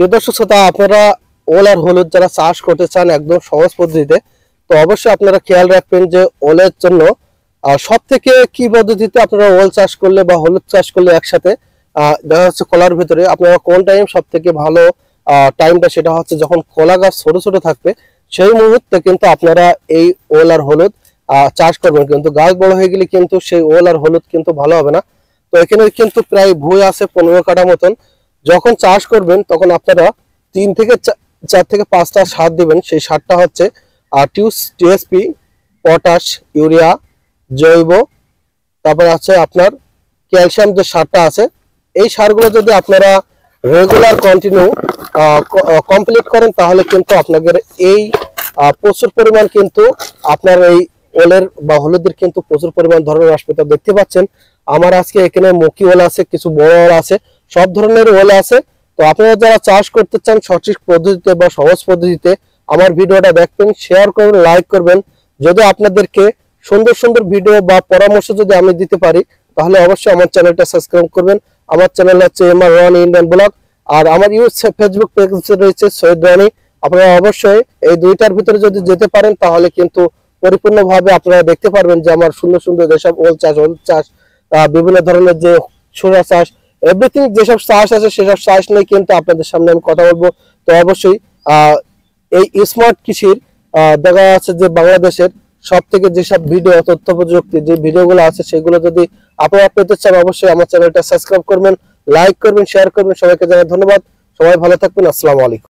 প্রিয় দর্শক শ্রোতা, আপনারা ওল আর হলুদ যারা চাষ করতে চান একদম সহজ পদ্ধতিতে, তো অবশ্যই আপনারা খেয়াল রাখবেন যে ওলের জন্য সব থেকে কি পদ্ধতিতে আপনারা ওল চাষ করলে বা হলুদ চাষ করলে একসাথে দেখা যাচ্ছে কলার ভিতরে আপনারা কোন টাইম সব থেকে ভালো টাইমটা, সেটা হচ্ছে যখন কলা গাছ ছোট ছোট থাকবে সেই মুহূর্তে কিন্তু আপনারা এই ওল আর হলুদ চাষ করবেন। কিন্তু গাছ বড় হয়ে গেলে কিন্তু সেই ওল আর হলুদ কিন্তু ভালো হবে না। তো এখানে কিন্তু প্রায় ভুঁই আছে 15 কাঠা মতন। যখন চাষ করবেন তখন আপনারা 3 থেকে 4 থেকে 5টা সার দিবেন। সেই সারটা হচ্ছে টিএসপি, পটাশ, ইউরিয়া, জৈব, তারপর আছে আপনার ক্যালসিয়াম যে সারটা আছে। এই সারগুলো যদি আপনারা রেগুলার কন্টিনিউ কমপ্লিট করেন তাহলে কিন্তু আপনাদের এই প্রচুর পরিমাণ কিন্তু আপনার এই ওলের বা হলুদের কিন্তু প্রচুর পরিমাণ ধরনের আসবে। তো দেখতে পাচ্ছেন আমার আজকে এখানে মুখী ওল আছে, কিছু বড় ওল আছে, সব ধরনের ওল আছে। তো আপনারা যারা চাষ করতে চান সঠিক পদ্ধতিতে বা সহজ পদ্ধতিতে আমার ভিডিওটা দেখবেন, শেয়ার করবেন, লাইক করবেন। যদি আপনাদেরকে সুন্দর সুন্দর ভিডিও বা পরামর্শ যদি আমি দিতে পারি তাহলে অবশ্যই আমার চ্যানেলটা সাবস্ক্রাইব করবেন। আমার চ্যানেল হচ্ছে এমআর রনি ইন্ডিয়ান ব্লগ, আর আমার ফেসবুক পেজ রয়েছে সৈয়দ রনি। আপনারা অবশ্যই এই দুইটার ভিতরে যদি যেতে পারেন তাহলে কিন্তু পরিপূর্ণভাবে আপনারা দেখতে পারবেন যে আমার সুন্দর সুন্দর যেসব ওল চাষ, হলুদ চাষ, বিভিন্ন ধরনের যে সোয়া চাষ, এভরিথিং যেসব চাষ আছে সেসব চাষ নিয়ে কিন্তু আপনাদের সামনে আমি কথা বলবো। তো অবশ্যই এই স্মার্ট কৃষির দেখা যাচ্ছে যে বাংলাদেশের সব থেকে যেসব ভিডিও, তথ্য প্রযুক্তি যে ভিডিওগুলো আছে সেগুলো যদি আপনারা পেতে চান অবশ্যই আমার চ্যানেলটা সাবস্ক্রাইব করবেন, লাইক করবেন, শেয়ার করবেন। সবাইকে জানাই ধন্যবাদ। সবাই ভালো থাকবেন। আসসালামু আলাইকুম।